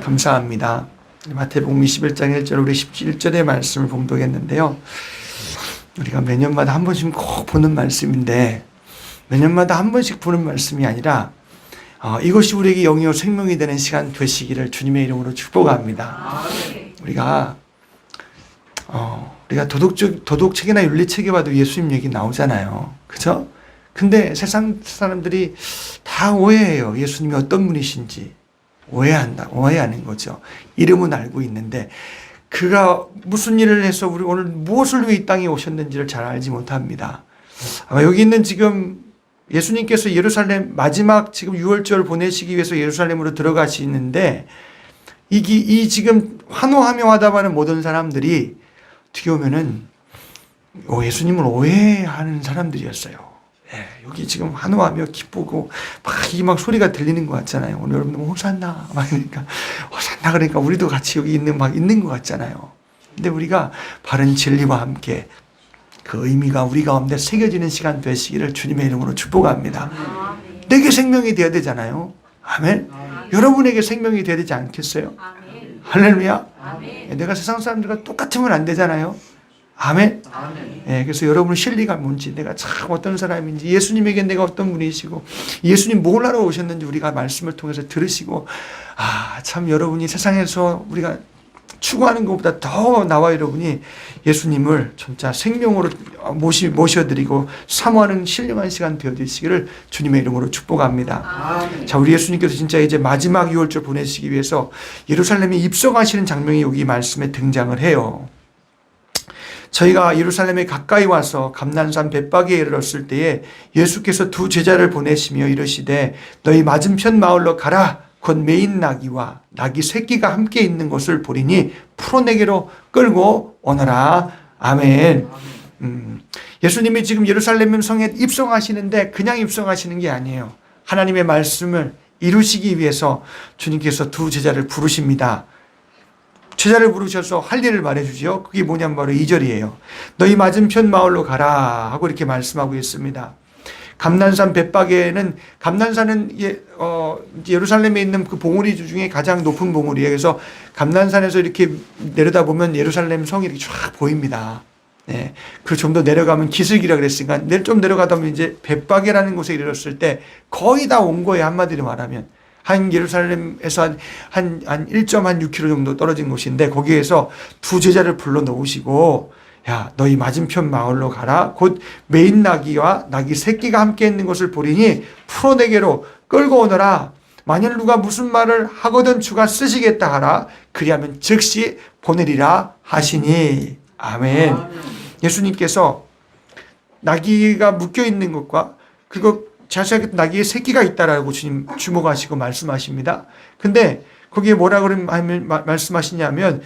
감사합니다. 마태복음 21장 1절 우리 17절의 말씀을 봉독했는데요. 우리가 매년마다 한 번씩 꼭 보는 말씀인데 매년마다 한 번씩 보는 말씀이 아니라 이것이 우리에게 영이요 생명이 되는 시간 되시기를 주님의 이름으로 축복합니다. 우리가 도덕책이나 윤리책에 봐도 예수님 얘기 나오잖아요. 그죠? 근데 세상 사람들이 다 오해해요. 예수님이 어떤 분이신지. 오해하는 거죠. 이름은 알고 있는데 그가 무슨 일을 해서 우리 오늘 무엇을 위해 이 땅에 오셨는지를 잘 알지 못합니다. 여기 있는 지금 예수님께서 예루살렘 마지막 지금 6월절 보내시기 위해서 예루살렘으로 들어가시는데 이 지금 환호하며 하다하는 모든 사람들이 어떻게 보면은 예수님을 오해하는 사람들이었어요. 여기 지금 환호하며 기쁘고 막 소리가 들리는 것 같잖아요. 오늘 여러분 호산나 호산나 그러니까 우리도 같이 여기 있는 것 같잖아요. 근데 우리가 바른 진리와 함께 그 의미가 우리 가운데 새겨지는 시간 되시기를 주님의 이름으로 축복합니다. 내게 생명이 되어야 되잖아요. 아멘. 여러분에게 생명이 되어야 되지 않겠어요? 할렐루야. 내가 세상 사람들과 똑같으면 안 되잖아요. 아멘. 그래서 여러분의 실리가 뭔지, 내가 참 어떤 사람인지, 예수님에게 내가 어떤 분이시고, 예수님 뭘 하러 오셨는지 우리가 말씀을 통해서 들으시고, 참 여러분이 세상에서 우리가 추구하는 것보다 더 나와 여러분이 예수님을 진짜 생명으로 모셔드리고 사모하는 신령한 시간 되어주시기를 주님의 이름으로 축복합니다. 자, 우리 예수님께서 진짜 이제 마지막 6월절 보내시기 위해서 예루살렘에 입성하시는 장면이 여기 말씀에 등장을 해요. 저희가 예루살렘에 가까이 와서 감난산 벳바게에 이르렀을 때에 예수께서 두 제자를 보내시며 이르시되 너희 맞은편 마을로 가라. 곧 매인 나귀와 나귀 새끼가 함께 있는 것을 보리니 풀어내게로 끌고 오너라. 아멘. 예수님이 지금 예루살렘 성에 입성하시는데 그냥 입성하시는 게 아니에요. 하나님의 말씀을 이루시기 위해서 주님께서 두 제자를 부르십니다. 제자를 부르셔서 할 일을 말해주지요. 그게 뭐냐면 바로 2절이에요. 너희 맞은편 마을로 가라 하고 이렇게 말씀하고 있습니다. 감난산 벳바게는 감난산은 예루살렘에 있는 그 봉우리 중에 가장 높은 봉우리예요. 그래서 감난산에서 이렇게 내려다보면 예루살렘 성이 이렇게 쫙 보입니다. 그리고 좀 더 내려가면 기슭이라 그랬으니까 좀 내려가다 보면 이제 벳바게라는 곳에 이르렀을 때 거의 다 온 거예요. 한마디로 말하면. 한 예루살렘에서 한 1.6km 정도 떨어진 곳인데 거기에서 두 제자를 불러 놓으시고 야 너희 맞은편 마을로 가라. 곧 매인 나귀와 나귀 새끼가 함께 있는 것을 보리니 풀어내게로 끌고 오너라. 만일 누가 무슨 말을 하거든 주가 쓰시겠다 하라. 그리하면 즉시 보내리라 하시니. 아멘. 예수님께서 나귀가 묶여 있는 것과 그리고 자세하게 나귀의 새끼가 있다라고 주님 주목하시고 말씀하십니다. 근데 거기에 뭐라고 말씀하시냐면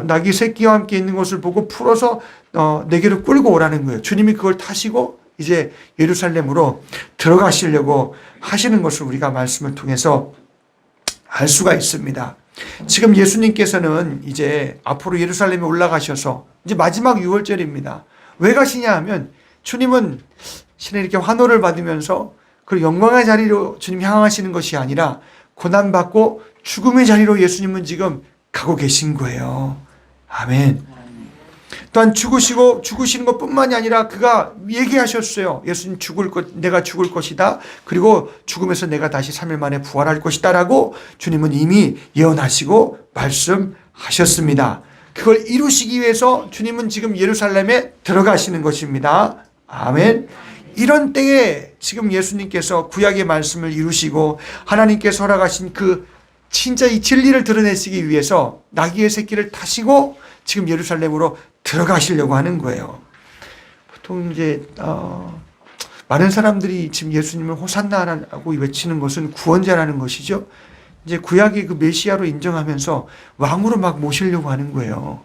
나귀 새끼와 함께 있는 것을 보고 풀어서 내게로 끌고 오라는 거예요. 주님이 그걸 타시고 이제 예루살렘으로 들어가시려고 하시는 것을 우리가 말씀을 통해서 알 수가 있습니다. 지금 예수님께서는 이제 앞으로 예루살렘에 올라가셔서 이제 마지막 6월절입니다. 왜 가시냐 하면 주님은 신의 이렇게 환호를 받으면서 그 영광의 자리로 주님 향하시는 것이 아니라 고난받고 죽음의 자리로 예수님은 지금 가고 계신 거예요. 아멘. 또한 죽으시는 것뿐만이 아니라 그가 얘기하셨어요. 예수님 내가 죽을 것이다. 그리고 죽음에서 내가 다시 3일 만에 부활할 것이다 라고 주님은 이미 예언하시고 말씀하셨습니다. 그걸 이루시기 위해서 주님은 지금 예루살렘에 들어가시는 것입니다. 아멘. 이런 때에 지금 예수님께서 구약의 말씀을 이루시고 하나님께서 허락하신 그 진짜 이 진리를 드러내시기 위해서 나귀의 새끼를 타시고 지금 예루살렘으로 들어가시려고 하는 거예요. 보통 이제 많은 사람들이 지금 예수님을 호산나라고 외치는 것은 구원자라는 것이죠. 이제 구약의 그 메시아로 인정하면서 왕으로 막 모시려고 하는 거예요.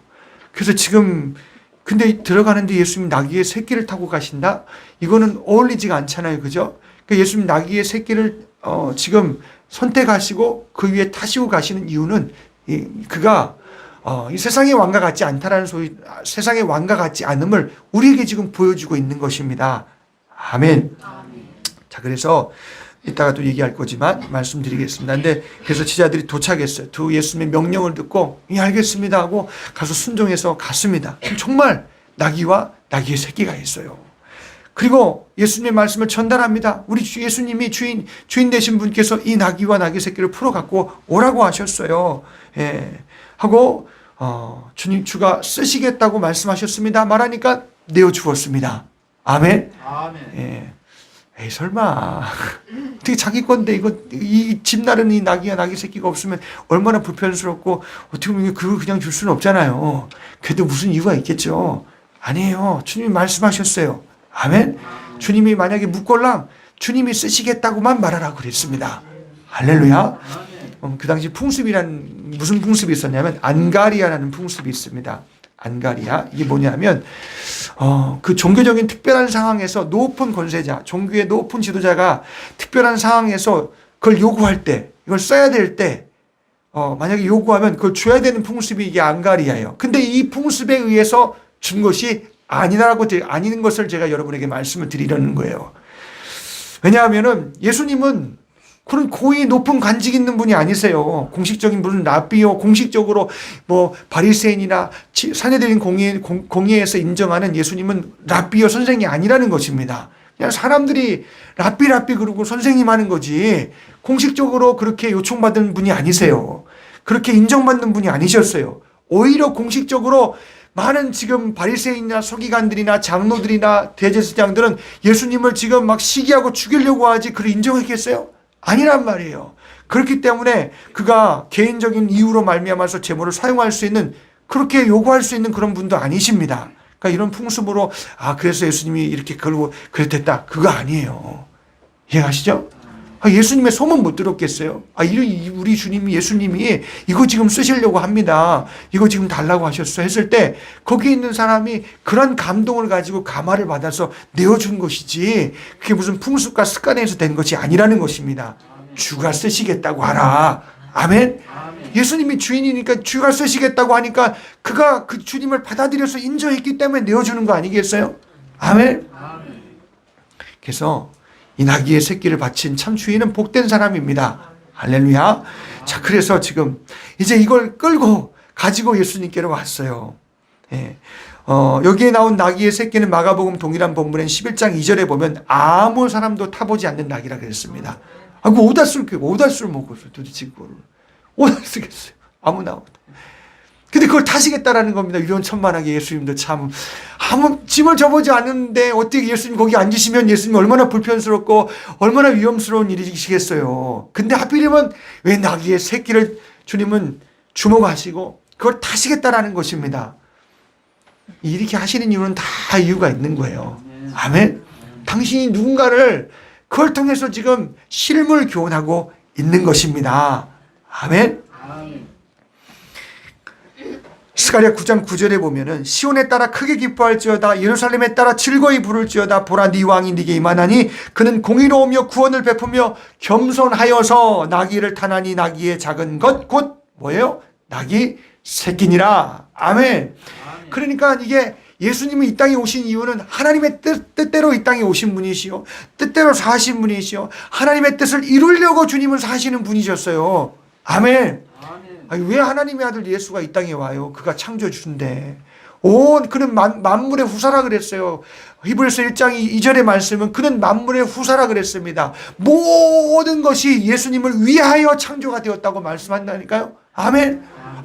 그래서 지금 근데 들어가는데 예수님 나귀의 새끼를 타고 가신다? 이거는 어울리지가 않잖아요. 그죠? 그러니까 예수님 나귀의 새끼를 지금 선택하시고 그 위에 타시고 가시는 이유는 그가 이 세상의 왕과 같지 않다라는 세상의 왕과 같지 않음을 우리에게 지금 보여주고 있는 것입니다. 아멘. 자, 그래서 이따가 또 얘기할 거지만 말씀드리겠습니다. 근데 그래서 제자들이 도착했어요. 두 예수님의 명령을 듣고 예, 알겠습니다 하고 가서 순종해서 갔습니다. 정말 나귀와 나귀의 새끼가 있어요. 그리고 예수님의 말씀을 전달합니다. 우리 예수님이 주인 되신 분께서 이 나귀와 나귀 새끼를 풀어 갖고 오라고 하셨어요. 예. 하고 주가 쓰시겠다고 말씀하셨습니다. 말하니까 내어 주었습니다. 아멘. 아멘. 예. 에이 설마 어떻게 자기 건데 이 집 나른 이 나귀와 나귀 새끼가 없으면 얼마나 불편스럽고 어떻게 보면 그걸 그냥 줄 수는 없잖아요. 그래도 무슨 이유가 있겠죠. 아니에요. 주님이 말씀하셨어요. 아멘. 주님이 만약에 묵걸랑 주님이 쓰시겠다고만 말하라고 그랬습니다. 할렐루야. 그 당시 풍습이란 무슨 풍습이 있었냐면 안가리아라는 풍습이 있습니다. 안가리아. 이게 뭐냐면 그 종교적인 특별한 상황에서 높은 권세자, 종교의 높은 지도자가 특별한 상황에서 그걸 요구할 때, 이걸 써야 될 때, 만약에 요구하면 그걸 줘야 되는 풍습이 이게 안가리아예요. 근데 이 풍습에 의해서 준 것이 아닌 것을 제가 여러분에게 말씀을 드리려는 거예요. 왜냐하면은 예수님은 그런 고위 높은 관직 있는 분이 아니세요. 공식적인 무슨 랍비요, 공식적으로 뭐 바리새인이나 산헤드린 공회에서 인정하는 예수님은 랍비요 선생이 아니라는 것입니다. 그냥 사람들이 랍비 그러고 선생님 하는 거지 공식적으로 그렇게 요청받은 분이 아니세요. 그렇게 인정받는 분이 아니셨어요. 오히려 공식적으로 많은 지금 바리새인이나 서기관들이나 장로들이나 대제사장들은 예수님을 지금 막 시기하고 죽이려고 하지 그를 인정했겠어요? 아니란 말이에요. 그렇기 때문에 그가 개인적인 이유로 말미암아서 제물을 사용할 수 있는 그렇게 요구할 수 있는 그런 분도 아니십니다. 그러니까 이런 풍습으로 그래서 예수님이 이렇게 그러고 그랬댔다. 그거 아니에요. 이해하시죠? 예수님의 소문 못 들었겠어요? 우리 주님이 예수님이 이거 지금 쓰시려고 합니다. 이거 지금 달라고 하셨어 했을 때 거기 있는 사람이 그런 감동을 가지고 감화를 받아서 내어준 것이지 그게 무슨 풍습과 습관에서 된 것이 아니라는 것입니다. 주가 쓰시겠다고 하라. 아멘? 예수님이 주인이니까 주가 쓰시겠다고 하니까 그가 그 주님을 받아들여서 인정했기 때문에 내어주는 거 아니겠어요? 아멘? 그래서 이 나귀의 새끼를 바친 참 주인은 복된 사람입니다. 할렐루야. 자, 그래서 지금 이제 이걸 끌고 가지고 예수님께로 왔어요. 예. 여기에 나온 나귀의 새끼는 마가복음 동일한 본문엔 11장 2절에 보면 아무 사람도 타보지 않는 나귀라 그랬습니다. 그 오다수를 먹었어요. 도대체 그거를. 오다수겠어요. 아무나 오다. 근데 그걸 타시겠다라는 겁니다. 이런 천만하게 예수님도 참 아무 짐을 져보지 않는데 어떻게 예수님 거기 앉으시면 예수님 얼마나 불편스럽고 얼마나 위험스러운 일이시겠어요. 근데 하필이면 왜 나귀의 새끼를 주님은 주목하시고 그걸 타시겠다라는 것입니다. 이렇게 하시는 이유는 다 이유가 있는 거예요. 아멘. 당신이 누군가를 그걸 통해서 지금 실물 교훈하고 있는 것입니다. 아멘. 스가랴 9장 9절에 보면은 시온에 따라 크게 기뻐할지어다 예루살렘에 따라 즐거이 부를지어다 보라 네 왕이 네게 임하나니 그는 공의로우며 구원을 베푸며 겸손하여서 나귀를 타나니 나귀의 작은 것 곧 뭐예요? 나귀 새끼니라. 아멘. 그러니까 이게 예수님이 이 땅에 오신 이유는 하나님의 뜻대로 이 땅에 오신 분이시요 뜻대로 사신 분이시요 하나님의 뜻을 이루려고 주님은 사시는 분이셨어요. 아멘. 왜 하나님의 아들 예수가 이 땅에 와요? 그가 창조주인데 그는 만물의 후사라 그랬어요. 히브리서 1장 2절의 말씀은 그는 만물의 후사라 그랬습니다. 모든 것이 예수님을 위하여 창조가 되었다고 말씀한다니까요. 아멘.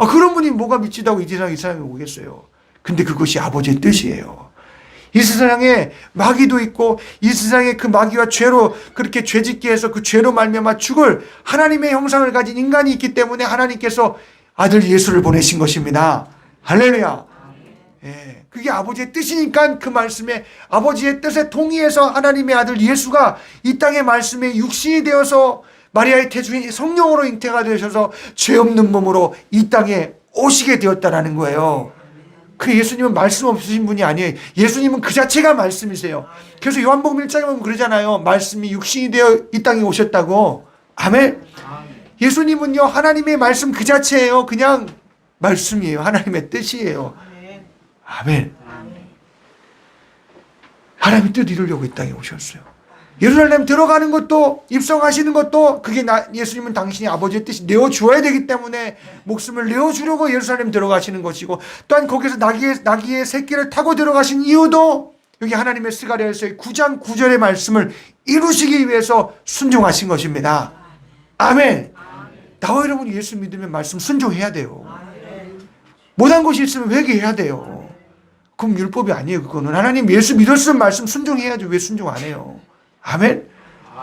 그런 분이 뭐가 미치다고 이 세상에 오겠어요. 근데 그것이 아버지의 뜻이에요. 이 세상에 마귀도 있고 이 세상에 그 마귀와 죄로 그렇게 죄짓게 해서 그 죄로 말미암아 죽을 하나님의 형상을 가진 인간이 있기 때문에 하나님께서 아들 예수를 보내신 것입니다. 할렐루야. 예, 그게 아버지의 뜻이니까 그 말씀에 아버지의 뜻에 동의해서 하나님의 아들 예수가 이 땅의 말씀에 육신이 되어서 마리아의 태중인 성령으로 잉태가 되셔서 죄 없는 몸으로 이 땅에 오시게 되었다라는 거예요. 그 예수님은 말씀 없으신 분이 아니에요. 예수님은 그 자체가 말씀이세요. 그래서 요한복음 1장에 보면 그러잖아요. 말씀이 육신이 되어 이 땅에 오셨다고. 아멘. 예수님은요 하나님의 말씀 그 자체예요. 그냥 말씀이에요. 하나님의 뜻이에요. 아멘. 하나님의 뜻 이루려고 이 땅에 오셨어요. 예루살렘 들어가는 것도, 입성하시는 것도, 그게 예수님은 당신이 아버지의 뜻이 내어주어야 되기 때문에 목숨을 내어주려고 예루살렘 들어가시는 것이고, 또한 거기서 나귀의 새끼를 타고 들어가신 이유도 여기 하나님의 스가랴에서의 9장 9절의 말씀을 이루시기 위해서 순종하신 것입니다. 아멘. 나와 여러분이 예수 믿으면 말씀 순종해야 돼요. 못한 것이 있으면 회개해야 돼요. 그럼 율법이 아니에요. 그거는 하나님 예수 믿었으면 말씀 순종해야죠. 왜 순종 안 해요? 아멘.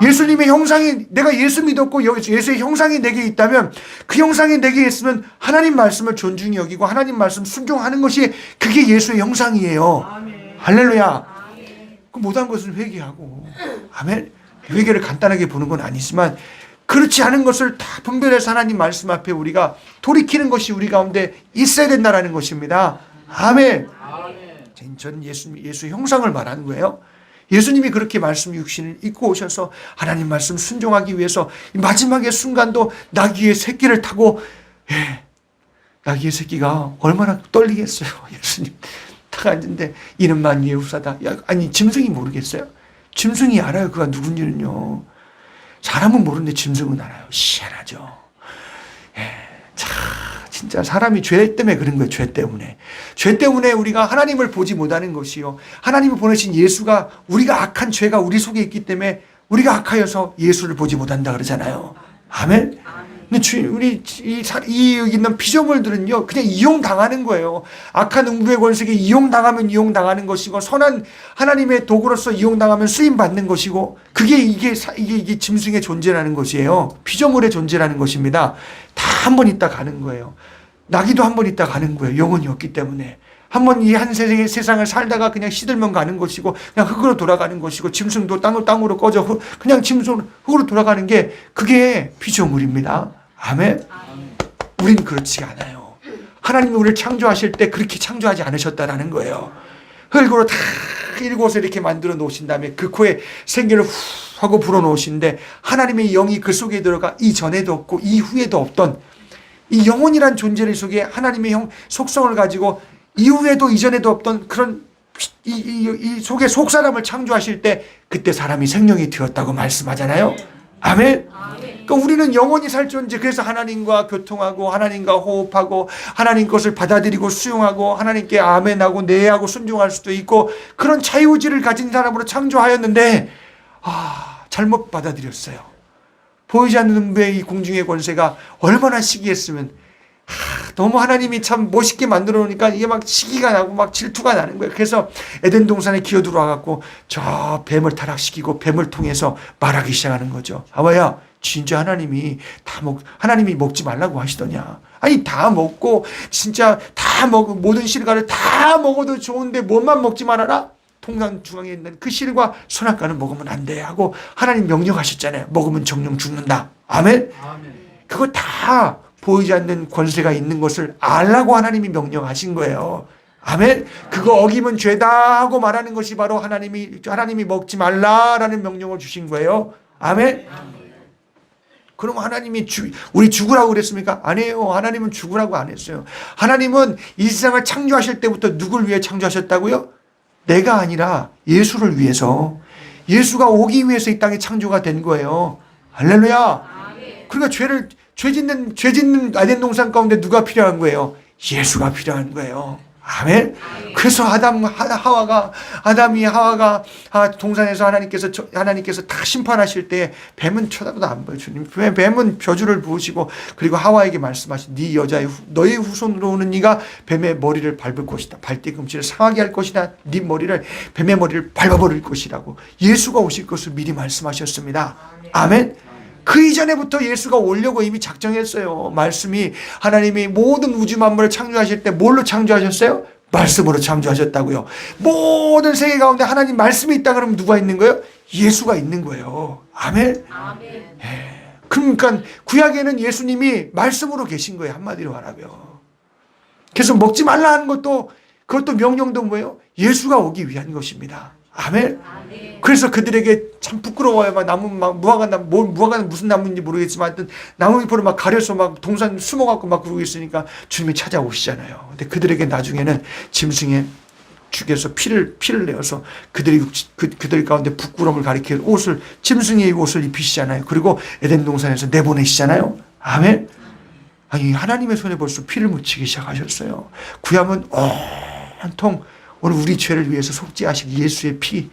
예수님의 형상이, 내가 예수 믿었고 예수의 형상이 내게 있다면, 그 형상이 내게 있으면 하나님 말씀을 존중히 여기고 하나님 말씀 순종하는 것이, 그게 예수의 형상이에요. 할렐루야. 그 못한 것은 회개하고, 아멘. 회개를 간단하게 보는 건 아니지만 그렇지 않은 것을 다 분별해서 하나님 말씀 앞에 우리가 돌이키는 것이 우리 가운데 있어야 된다는 것입니다. 아멘. 전 예수의 형상을 말하는 거예요. 예수님이 그렇게 말씀 육신을 입고 오셔서 하나님 말씀 순종하기 위해서 이 마지막의 순간도 나귀의 새끼를 타고, 나귀의 새끼가 얼마나 떨리겠어요. 예수님 딱 앉은데 이는만 예후사다. 아니 짐승이 모르겠어요? 짐승이 알아요. 그가 누군지는요. 사람은 모르는데 짐승은 알아요. 희한하죠. 진짜 사람이 죄 때문에 그런 거예요. 죄 때문에. 죄 때문에 우리가 하나님을 보지 못하는 것이요. 하나님을 보내신 예수가, 우리가 악한 죄가 우리 속에 있기 때문에 우리가 악하여서 예수를 보지 못한다 그러잖아요. 아멘. 근데 우리 여기 있는 피조물들은요, 그냥 이용당하는 거예요. 악한 음부의 권세에 이용당하면 이용당하는 것이고, 선한 하나님의 도구로서 이용당하면 쓰임받는 것이고, 이게 짐승의 존재라는 것이에요. 피조물의 존재라는 것입니다. 다 한 번 있다 가는 거예요. 나귀도 한 번 있다 가는 거예요. 영혼이 없기 때문에. 한 번 이 한 세상을 살다가 그냥 시들면 가는 것이고, 그냥 흙으로 돌아가는 것이고, 짐승도 땅으로 꺼져 그냥 흙으로 돌아가는 게, 그게 피조물입니다. 아멘. 우린 그렇지 않아요. 하나님이 우리를 창조하실 때 그렇게 창조하지 않으셨다라는 거예요. 흙으로 다 일궈서 이렇게 만들어 놓으신 다음에 그 코에 생기를 후 하고 불어 놓으신데, 하나님의 영이 그 속에 들어가 이전에도 없고 이후에도 없던 이 영혼이란 존재 속에 하나님의 속성을 가지고 이후에도 이전에도 없던 그런 이 속에 속사람을 창조하실 때, 그때 사람이 생명이 되었다고 말씀하잖아요. 아멘. 그러니까 우리는 영원히 살 존재. 그래서 하나님과 교통하고 하나님과 호흡하고 하나님 것을 받아들이고 수용하고 하나님께 아멘하고 네하고 순종할 수도 있고, 그런 자유의지를 가진 사람으로 창조하였는데, 잘못 받아들였어요. 보이지 않는 음부의 이 공중의 권세가 얼마나 시기했으면, 너무 하나님이 참 멋있게 만들어 놓으니까 이게 막 시기가 나고 막 질투가 나는 거예요. 그래서 에덴 동산에 기어 들어와갖고 저 뱀을 타락시키고 뱀을 통해서 말하기 시작하는 거죠. 아와야, 진짜 하나님이 먹지 말라고 하시더냐? 아니, 다 먹고 진짜 다 먹고 모든 실과를 다 먹어도 좋은데 뭐만 먹지 말아라? 통상 중앙에 있는 그 실과 선악과는 먹으면 안 돼 하고 하나님 명령하셨잖아요. 먹으면 정령 죽는다. 아멘. 그거 다 보이지 않는 권세가 있는 것을 알라고 하나님이 명령하신 거예요. 아멘. 그거 어기면 죄다 하고 말하는 것이 바로 하나님이 먹지 말라라는 명령을 주신 거예요. 아멘. 그럼 하나님이 우리 죽으라고 그랬습니까? 아니에요. 하나님은 죽으라고 안 했어요. 하나님은 이 세상을 창조하실 때부터 누굴 위해 창조하셨다고요? 내가 아니라 예수를 위해서, 예수가 오기 위해서 이 땅에 창조가 된 거예요. 할렐루야. 그러니까 죄 짓는 에덴 동산 가운데 누가 필요한 거예요? 예수가 필요한 거예요. 아멘. 그래서 아담이 하와가 동산에서 하나님께서 다 심판하실 때 뱀은 쳐다보도 안 봐요. 주님. 뱀은 저주를 부으시고, 그리고 하와에게 말씀하신 너의 후손으로 오는 네가 뱀의 머리를 밟을 것이다. 발뒤꿈치를 상하게 할 것이다. 네 머리를, 뱀의 머리를 밟아버릴 것이라고 예수가 오실 것을 미리 말씀하셨습니다. 아멘. 그 이전에부터 예수가 오려고 이미 작정했어요. 말씀이, 하나님이 모든 우주 만물을 창조하실 때 뭘로 창조하셨어요? 말씀으로 창조하셨다고요. 모든 세계 가운데 하나님 말씀이 있다 그러면 누가 있는 거예요? 예수가 있는 거예요. 아멘. 그러니까 구약에는 예수님이 말씀으로 계신 거예요. 한마디로 말하면. 그래서 먹지 말라 하는 그것도 명령도 뭐예요? 예수가 오기 위한 것입니다. 아멘. 그래서 그들에게 참 부끄러워요. 무화과나무 무슨 나무인지 모르겠지만 하여튼 나무 잎으로 막 가려서 막 동산 숨어갖고 막 그러고 있으니까 주님이 찾아오시잖아요. 근데 그들에게 나중에는 짐승의 죽여서 피를 내어서 그들 가운데 부끄러움을 가리켜 옷을, 짐승의 옷을 입히시잖아요. 그리고 에덴 동산에서 내보내시잖아요. 아멘. 아니, 하나님의 손에 벌써 피를 묻히기 시작하셨어요. 구약은 온통 오늘 우리 죄를 위해서 속죄하실 예수의 피,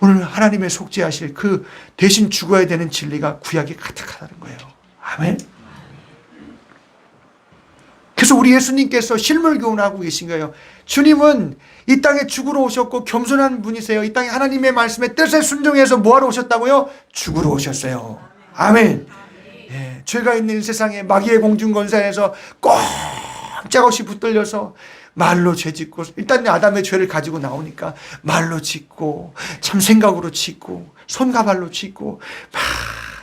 오늘 하나님의 속죄하실 그 대신 죽어야 되는 진리가 구약에 가득하다는 거예요. 아멘. 그래서 우리 예수님께서 실물 교훈하고 계신 거예요. 주님은 이 땅에 죽으러 오셨고 겸손한 분이세요. 이 땅에 하나님의 말씀에 뜻에 순종해서 뭐하러 오셨다고요? 죽으러 오셨어요. 아멘. 예, 죄가 있는 세상에 마귀의 공중권세에서 꼼짝없이 붙들려서 말로 죄짓고, 일단 아담의 죄를 가지고 나오니까 말로 짓고 참 생각으로 짓고 손과 발로 짓고 막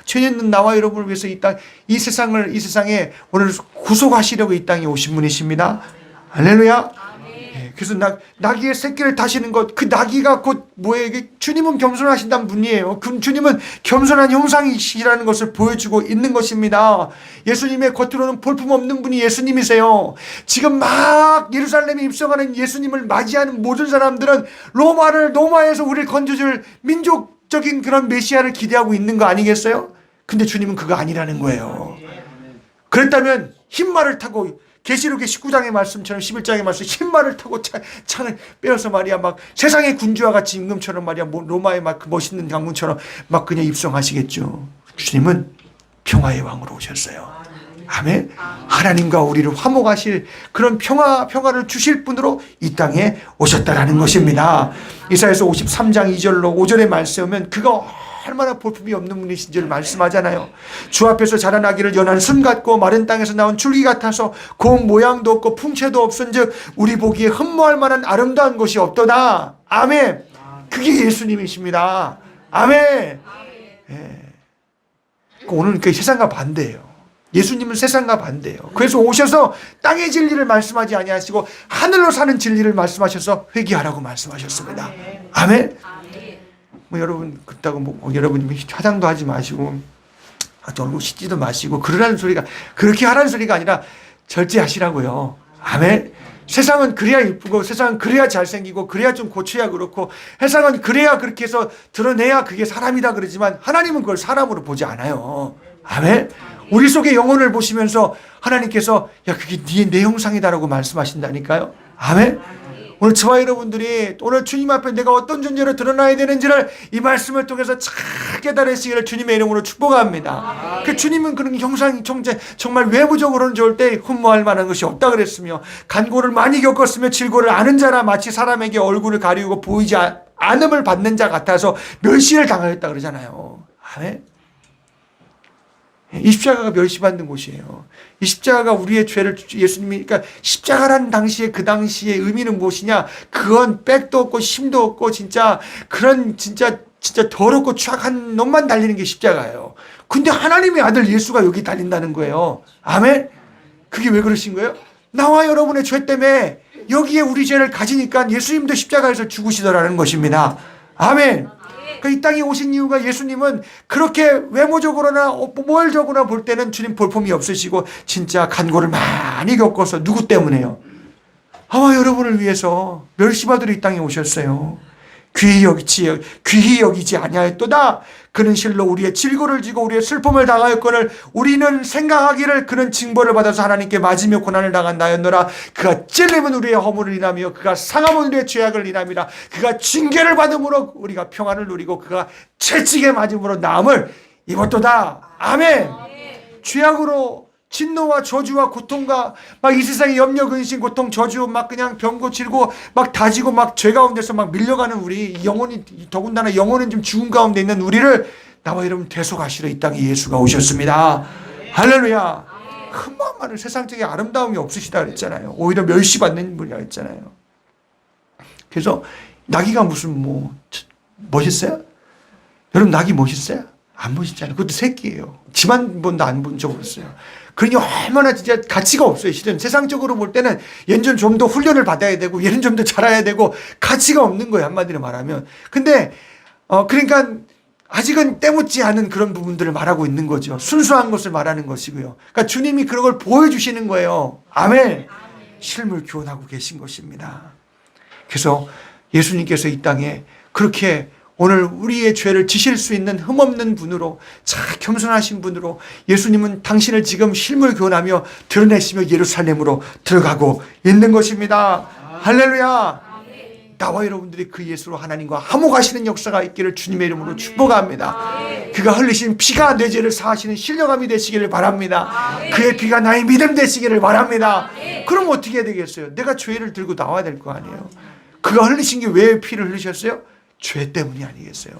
죄 있는 나와 여러분을 위해서 이 세상에 오늘 구속하시려고 이 땅에 오신 분이십니다. 할렐루야. 예, 그래서 나귀의 새끼를 다시는 것, 그 나귀가 곧 뭐예요? 이게 주님은 겸손하신다는 분이에요. 주님은 겸손한 형상이시라는 것을 보여주고 있는 것입니다. 예수님의 겉으로는 볼품없는 분이 예수님이세요. 지금 막 예루살렘에 입성하는 예수님을 맞이하는 모든 사람들은 로마에서 우리를 건져줄 민족적인 그런 메시아를 기대하고 있는 거 아니겠어요? 근데 주님은 그거 아니라는 거예요. 그랬다면 흰말을 타고 계시록의 19장의 말씀처럼 11장의 말씀 흰말을 타고 창을 빼어서 말이야 막 세상의 군주와 같이 임금처럼 말이야 로마의 막 멋있는 장군처럼 막 그냥 입성하시겠죠. 주님은 평화의 왕으로 오셨어요. 아멘. 하나님과 우리를 화목하실 그런 평화를 주실 분으로 이 땅에 오셨다라는 것입니다. 이사야서 53장 2절로 5절의 말씀은 그가 얼마나 볼품이 없는 분이신지를 말씀하잖아요. 주 앞에서 자란 아기를 연한 순 같고 마른 땅에서 나온 줄기 같아서 고운 모양도 없고 풍채도 없은즉 우리 보기에 흠모할 만한 아름다운 것이 없도다. 아멘. 그게 예수님이십니다. 아멘. 예. 오늘 그 세상과 반대예요. 예수님은 세상과 반대예요. 그래서 오셔서 땅의 진리를 말씀하지 아니하시고 하늘로 사는 진리를 말씀하셔서 회개하라고 말씀하셨습니다. 아멘. 여러분 그렇다고 여러분이 화장도 하지 마시고 얼굴 씻지도 마시고 그렇게 하라는 소리가 아니라 절제하시라고요. 아멘. 세상은 그래야 이쁘고 세상은 그래야 잘생기고 그래야 좀 고쳐야 그렇고 세상은 그래야 그렇게 해서 드러내야 그게 사람이다 그러지만 하나님은 그걸 사람으로 보지 않아요. 아멘. 우리 속의 영혼을 보시면서 하나님께서 야 그게 내 형상이다라고 말씀하신다니까요. 아멘. 오늘 저와 여러분들이 오늘 주님 앞에 내가 어떤 존재로 드러나야 되는지를 이 말씀을 통해서 잘 깨달으시기를 주님의 이름으로 축복합니다. 그 주님은 그런 형상 정말 외부적으로는 좋을 때 흠모할 만한 것이 없다 그랬으며 간고를 많이 겪었으며 질고를 아는 자라 마치 사람에게 얼굴을 가리우고 보이지 않음을 받는 자 같아서 멸시를 당하였다 그러잖아요. 아멘. 이 십자가가 멸시받는 곳이에요. 이 십자가가 우리의 죄를 예수님이 그러니까 십자가라는 당시에 그 당시의 의미는 무엇이냐? 그건 백도 없고 힘도 없고 진짜 그런 진짜 더럽고 추악한 놈만 달리는 게 십자가예요. 근데 하나님의 아들 예수가 여기 달린다는 거예요. 아멘. 그게 왜 그러신 거예요? 나와 여러분의 죄 때문에 여기에 우리 죄를 가지니까 예수님도 십자가에서 죽으시더라는 것입니다. 아멘. 그러니까 이 땅에 오신 이유가 예수님은 그렇게 외모적으로나 모열적으로나 볼 때는 주님 볼품이 없으시고 진짜 간고를 많이 겪어서 누구 때문에요? 아마 여러분을 위해서 멸시받으러 이 땅에 오셨어요. 귀히 여기지 아니하였도다. 그는 실로 우리의 질고를 지고 우리의 슬픔을 당하였거늘 우리는 생각하기를 그는 징벌을 받아서 하나님께 맞으며 고난을 당한다였노라. 그가 찔림은 우리의 허물을 인하며 그가 상함은 우리의 죄악을 인함이라. 그가 징계를 받음으로 우리가 평안을 누리고 그가 채찍에 맞음으로 나음을 입었도다. 아멘. 죄악으로 진노와 저주와 고통과 막 이 세상의 염려, 근심, 고통, 저주 막 그냥 병고 질고 막 다지고 막 죄 가운데서 막 밀려가는 우리 영혼이 더군다나 영혼은 좀 죽음 가운데 있는 우리를 나와 여러분 대속하시러 이 땅에 예수가 오셨습니다. 할렐루야. 흠모한 세상적인 아름다움이 없으시다 그랬잖아요. 오히려 멸시받는 분이라 했잖아요. 그래서 나귀가 무슨 멋있어요? 여러분 나귀 멋있어요? 안 멋있잖아요. 그것도 새끼예요. 지 한 번도 안 본 적 없어요. 그러니 얼마나 진짜 가치가 없어요. 실은 세상적으로 볼 때는 얘는 좀 더 훈련을 받아야 되고 얘는 좀 더 자라야 되고 가치가 없는 거예요. 한마디로 말하면. 근데 그러니까 아직은 때묻지 않은 그런 부분들을 말하고 있는 거죠. 순수한 것을 말하는 것이고요. 그러니까 주님이 그런 걸 보여주시는 거예요. 아멘. 실물 교훈하고 계신 것입니다. 그래서 예수님께서 이 땅에 그렇게 오늘 우리의 죄를 지실 수 있는 흠없는 분으로, 참 겸손하신 분으로 예수님은 당신을 지금 실물 교훈하며 드러내시며 예루살렘으로 들어가고 있는 것입니다. 할렐루야. 나와 여러분들이 그 예수로 하나님과 화목하시는 역사가 있기를 주님의 이름으로 축복합니다. 그가 흘리신 피가 내 죄를 사하시는 신령함이 되시기를 바랍니다. 그의 피가 나의 믿음 되시기를 바랍니다. 그럼 어떻게 해야 되겠어요? 내가 죄를 들고 나와야 될 거 아니에요. 그가 흘리신 게 왜 피를 흘리셨어요? 죄 때문이 아니겠어요.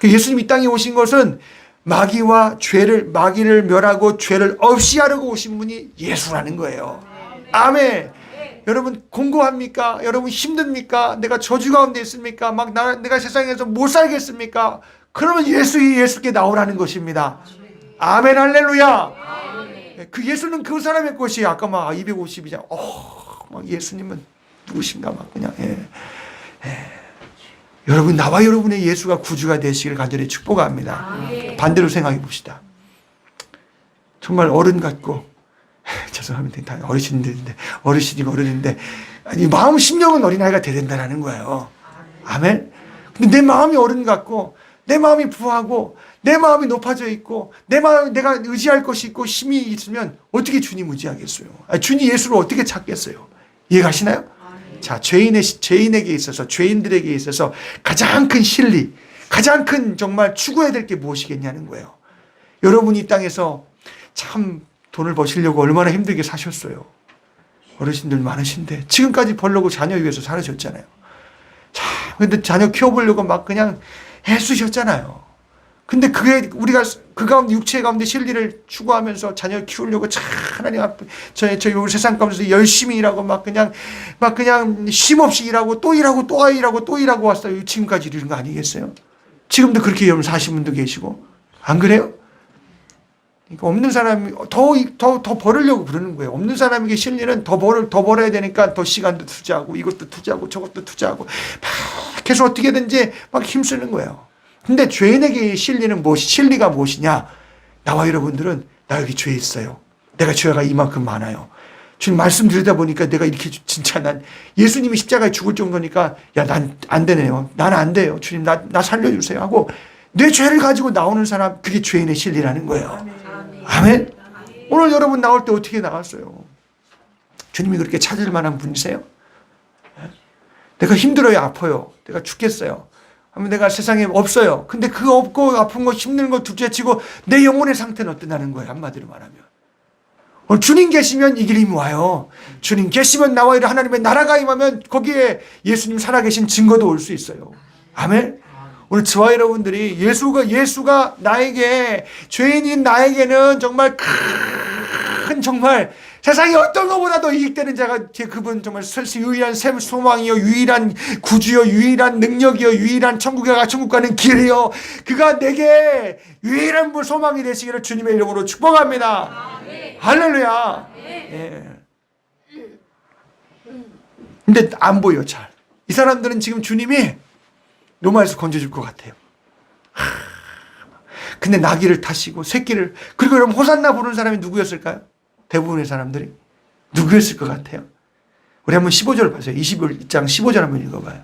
예수님 이 땅에 오신 것은 마귀를 멸하고 죄를 없이 하려고 오신 분이 예수라는 거예요. 아멘. 여러분 공고합니까? 여러분 힘듭니까? 내가 저주 가운데 있습니까? 내가 세상에서 못 살겠습니까? 그러면 예수께 나오라는 것입니다. 아멘 할렐루야. 그 예수는 그 사람의 것이에요. 아까 막 252장 막 예수님은 누구신가 막 그냥 여러분 나와 여러분의 예수가 구주가 되시기를 간절히 축복합니다. 반대로 생각해 봅시다. 정말 어른 같고 죄송합니다. 다 어르신들인데 어르신이고 어른인데 아니, 마음 심령은 어린아이가 돼야 된다는 거예요. 아멘. 근데 내 마음이 어른 같고 내 마음이 부하고 내 마음이 높아져 있고 내가 의지할 것이 있고 힘이 있으면 어떻게 주님 의지하겠어요? 주님 예수를 어떻게 찾겠어요? 이해가시나요? 자, 죄인에게 있어서 죄인들에게 있어서 가장 큰 진리, 가장 큰 정말 추구해야 될 게 무엇이겠냐는 거예요. 여러분이 이 땅에서 참 돈을 버시려고 얼마나 힘들게 사셨어요. 어르신들 많으신데 지금까지 벌려고 자녀 위해서 살으셨잖아요. 자, 근데 자녀 키워보려고 막 그냥 애쓰셨잖아요. 근데 우리가 그 가운데 육체 가운데 진리를 추구하면서 자녀 키우려고 참 하나님 앞에 저희 세상 가운데서 열심히 일하고 막 그냥 쉼없이 일하고 또 일하고 또 일하고 또 일하고 왔어요. 지금까지 이르는 거 아니겠어요? 지금도 그렇게 여러분 사신 분도 계시고 안 그래요? 그러니까 없는 사람이 더 벌으려고 그러는 거예요. 없는 사람에게 실리는 더 벌어야 되니까 더 시간도 투자하고 이것도 투자하고 저것도 투자하고 막 계속 어떻게든지 막 힘쓰는 거예요. 근데 죄인에게 진리가 무엇이냐? 나와 여러분들은 나 여기 죄 있어요. 내가 죄가 이만큼 많아요. 주님 말씀 드리다 보니까 내가 이렇게 진짜 난 예수님이 십자가에 죽을 정도니까 야, 난 안 되네요. 나는 안 돼요. 주님 나 살려주세요 하고 내 죄를 가지고 나오는 사람 그게 죄인의 진리라는 거예요. 아멘. 오늘 여러분 나올 때 어떻게 나왔어요? 주님이 그렇게 찾을 만한 분이세요? 내가 힘들어요, 아파요. 내가 죽겠어요. 하면 내가 세상에 없어요. 근데 그 없고 아픈 거 힘든 거 둘째치고 내 영혼의 상태는 어떠냐는 거예요. 한마디로 말하면. 오늘 주님 계시면 이 길이 와요. 주님 계시면 나와 이런 하나님의 나라가 임하면 거기에 예수님 살아계신 증거도 올 수 있어요. 아멘. 오늘 저와 여러분들이 예수가 나에게 죄인인 나에게는 정말 큰 정말 세상에 어떤 것보다도 이익되는 자가 그분 정말 유일한 소망이요 유일한 구주요 유일한 능력이요 유일한 천국 가는 길이요 그가 내게 유일한 소망이 되시기를 주님의 이름으로 축복합니다. 할렐루야. 근데 안 보여 잘. 이 사람들은 지금 주님이 로마에서 건져줄 것 같아요. 근데 나귀를 타시고 새끼를 그리고 여러분 호산나 부르는 사람이 누구였을까요? 대부분의 사람들이 누구였을 것 같아요? 우리 한번 15절 봐세요. 21장 15절 한번 읽어봐요.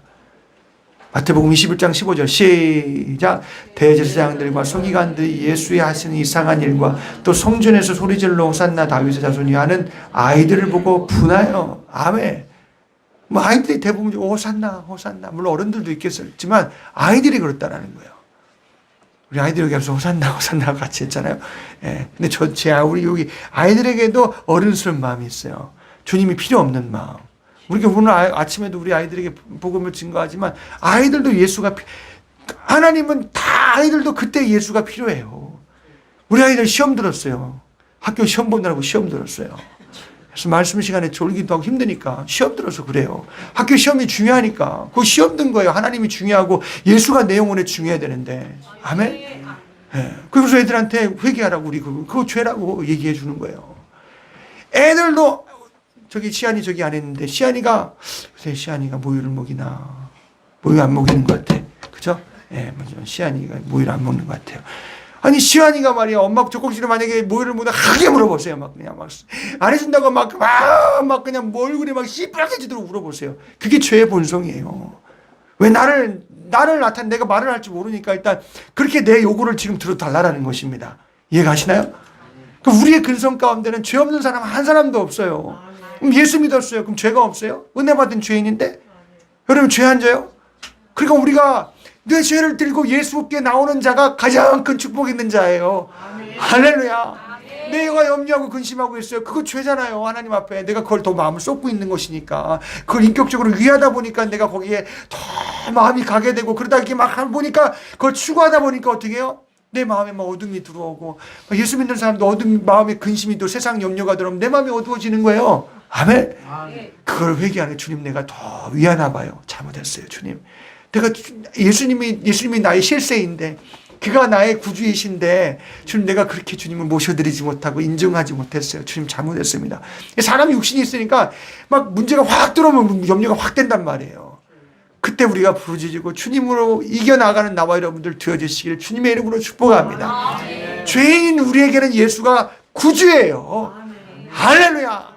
마태복음 21장 15절 시작. 대제사장들과 서기관들이 예수의 하시는 이상한 일과 또 성전에서 소리질러 호산나 다윗의 자손이 하는 아이들을 보고 분하여. 아멘. 아이들이 대부분 호산나 물론 어른들도 있겠지만 아이들이 그렇다라는 거예요. 우리 아이들 여기 와서 호산나 같이 했잖아요. 근데 우리 여기 아이들에게도 어른스러운 마음이 있어요. 주님이 필요 없는 마음. 우리가 오늘 아침에도 우리 아이들에게 복음을 증거하지만 아이들도 하나님은 다 아이들도 그때 예수가 필요해요. 우리 아이들 시험 들었어요. 학교 시험 보느라고 시험 들었어요. 그래서 말씀 시간에 졸기도 하고 힘드니까 시험 들어서 그래요. 학교 시험이 중요하니까 그 시험 든 거예요. 하나님이 중요하고 예수가 내 영혼에 중요해야 되는데 아멘. 그래서 애들한테 회개하라고 우리 그거 죄라고 얘기해 주는 거예요. 애들도 시안이 저기 안 했는데 시안이가 모유를 먹이나 모유 안 먹이는 것 같아. 그죠? 시안이가 모유를 안 먹는 것 같아요. 아니 시환이가 말이야 엄마 젖꼭지를 만약에 뭐를 못 하게 물어보세요. 막 그냥 막 안 해준다고 막 그냥 뭐 얼굴에 막 씨뿌라지도록 물어보세요. 그게 죄의 본성이에요. 왜 나를 나타내 내가 말을 할 줄 모르니까 일단 그렇게 내 요구를 지금 들어달라는 것입니다. 이해가시나요? 그럼 우리의 근성 가운데는 죄 없는 사람 한 사람도 없어요. 그럼 예수 믿었어요. 그럼 죄가 없어요? 은혜 받은 죄인인데? 여러분 죄 안 져요? 그러니까 우리가 내 죄를 들고 예수께 나오는 자가 가장 큰 축복 있는 자예요. 할렐루야. 내가 염려하고 근심하고 있어요. 그거 죄잖아요. 하나님 앞에 내가 그걸 더 마음을 쏟고 있는 것이니까. 그걸 인격적으로 위하다 보니까 내가 거기에 더 마음이 가게 되고 그러다 이렇게 막 보니까 그걸 추구하다 보니까 어떻게 해요? 내 마음에 막 어둠이 들어오고 예수 믿는 사람도 어둠 마음에 근심이 또 세상 염려가 들어오면 내 마음이 어두워지는 거예요. 아멘. 그걸 회개하는 주님 내가 더 위하나 봐요. 잘못했어요 주님. 내가 예수님이 나의 실세인데 그가 나의 구주이신데 주님 내가 그렇게 주님을 모셔드리지 못하고 인정하지 못했어요. 주님 잘못했습니다. 사람이 육신이 있으니까 막 문제가 확 들어오면 염려가 확 된단 말이에요. 그때 우리가 부르짖고 주님으로 이겨나가는 나와 여러분들 되어주시기를 주님의 이름으로 축복합니다. 죄인 우리에게는 예수가 구주예요. 할렐루야.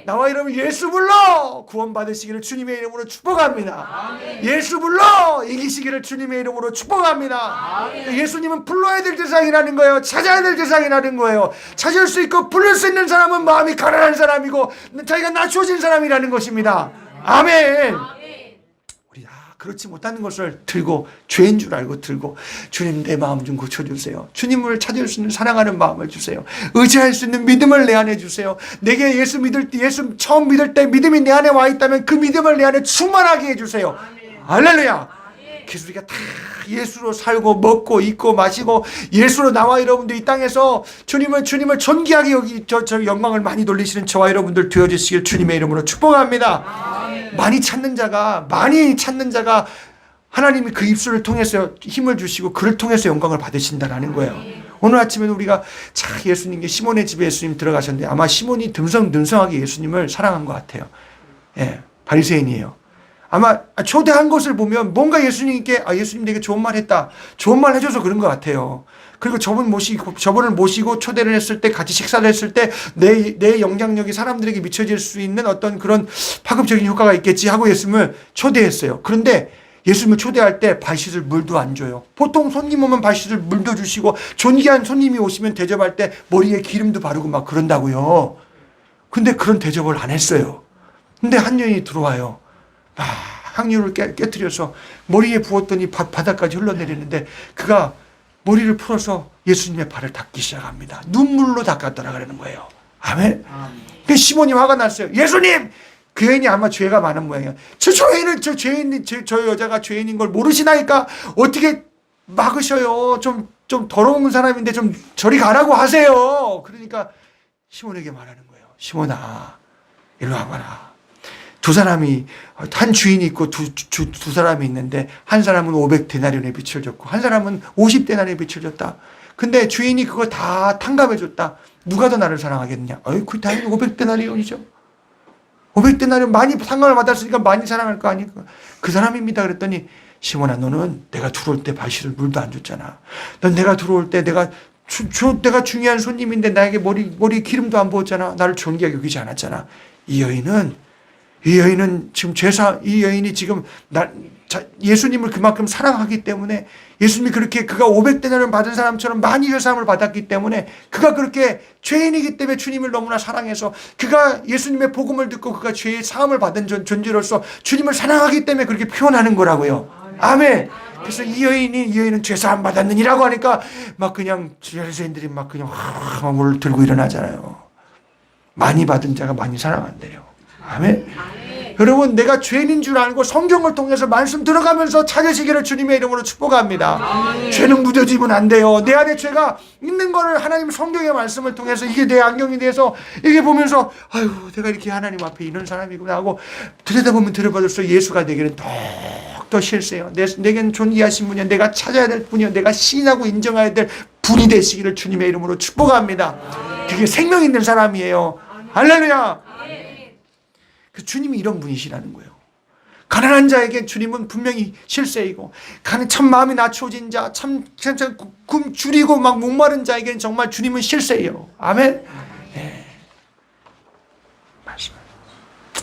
나와 여러분 예수 불러 구원받으시기를 주님의 이름으로 축복합니다. 예수 불러 이기시기를 주님의 이름으로 축복합니다. 예수님은 불러야 될 대상이라는 거예요. 찾아야 될 대상이라는 거예요. 찾을 수 있고 부를 수 있는 사람은 마음이 가난한 사람이고 자기가 낮춰진 사람이라는 것입니다. 아멘. 우리 그렇지 못하는 것을 들고 죄인 줄 알고 들고 주님 내 마음 좀 고쳐주세요. 주님을 찾을 수 있는 사랑하는 마음을 주세요. 의지할 수 있는 믿음을 내 안에 주세요. 내게 예수 처음 믿을 때 믿음이 내 안에 와 있다면 그 믿음을 내 안에 충만하게 해주세요. 할렐루야. 그래서 우리가 다 예수로 살고 먹고 입고 마시고 예수로 나와 여러분들 이 땅에서 주님을 존귀하게 여기 저 영광을 많이 돌리시는 저와 여러분들 되어주시길 주님의 이름으로 축복합니다. 많이 찾는 자가 하나님이 그 입술을 통해서 힘을 주시고 그를 통해서 영광을 받으신다라는 거예요. 오늘 아침에는 우리가 예수님께 시몬의 집에 예수님 들어가셨는데 아마 시몬이 듬성듬성하게 예수님을 사랑한 것 같아요. 예, 바리새인이에요. 아마 초대한 것을 보면 뭔가 예수님께 예수님 내게 좋은 말 했다. 좋은 말 해줘서 그런 것 같아요. 그리고 저분을 모시고 초대를 했을 때 같이 식사를 했을 때 내 영향력이 사람들에게 미쳐질 수 있는 어떤 그런 파급적인 효과가 있겠지 하고 예수님을 초대했어요. 그런데 예수님을 초대할 때 발 씻을 물도 안 줘요. 보통 손님 오면 발 씻을 물도 주시고 존귀한 손님이 오시면 대접할 때 머리에 기름도 바르고 막 그런다고요. 근데 그런 대접을 안 했어요. 근데 한 여인이 들어와요. 향유를 깨뜨려서 머리에 부었더니 바닥까지 흘러내리는데 그가 머리를 풀어서 예수님의 발을 닦기 시작합니다. 눈물로 닦았더라는 거예요. 아멘. 그 시몬이 화가 났어요. 예수님! 그 여인이 아마 죄가 많은 모양이에요. 저 여자가 죄인인 걸 모르시나니까 어떻게 막으셔요. 좀 더러운 사람인데 좀 저리 가라고 하세요. 그러니까 시몬에게 말하는 거예요. 시몬아, 일로 와봐라. 두 사람이 한 주인이 있고 두 사람이 있는데 한 사람은 500데나리온의 빚을 졌고 한 사람은 50데나리온의 빚을 졌다. 근데 주인이 그거 다 탕감해 줬다. 누가 더 나를 사랑하겠냐? 그 당연히 500데나리온이죠. 500데나리온 많이 상감을 받았으니까 많이 사랑할 거 아니까 그 사람입니다. 그랬더니 시몬아 너는 내가 들어올 때 바시를 물도 안 줬잖아. 넌 내가 들어올 때 내가 중요한 손님인데 나에게 머리 기름도 안 부었잖아. 나를 존귀하게 여기지 않았잖아. 이 여인은 지금 이 여인이 지금 예수님을 그만큼 사랑하기 때문에 예수님이 그렇게 그가 500데나리온 받은 사람처럼 많이 회사함을 받았기 때문에 그가 그렇게 죄인이기 때문에 주님을 너무나 사랑해서 그가 예수님의 복음을 듣고 그가 죄의 사함을 받은 존재로서 주님을 사랑하기 때문에 그렇게 표현하는 거라고요. 아멘. 그래서 이 여인은 죄사함 받았느니라고 하니까 막 그냥 바리새인들이 막 그냥 화물 들고 일어나잖아요. 많이 받은 자가 많이 사랑한대요. 아멘. 여러분 내가 죄인인 줄 알고 성경을 통해서 말씀 들어가면서 찾으시기를 주님의 이름으로 축복합니다. 죄는 무뎌지면 안 돼요. 내 안에 죄가 있는 거를 하나님 성경의 말씀을 통해서 이게 내 안경이 돼서 이게 보면서 내가 이렇게 하나님 앞에 이런 사람이구나 하고 들여다보면 들여다볼수록 예수가 내게는 더욱더 실세요. 내게는 존귀하신 분이요. 내가 찾아야 될 분이요. 내가 시인하고 인정해야 될 분이 되시기를 주님의 이름으로 축복합니다. 그게 생명 있는 사람이에요. 할렐루야. 그 주님이 이런 분이시라는 거예요. 가난한 자에게 주님은 분명히 실세이고, 참 마음이 낮추어진 자, 참 줄이고 막 목마른 자에게는 정말 주님은 실세예요. 아멘. 네. 말씀.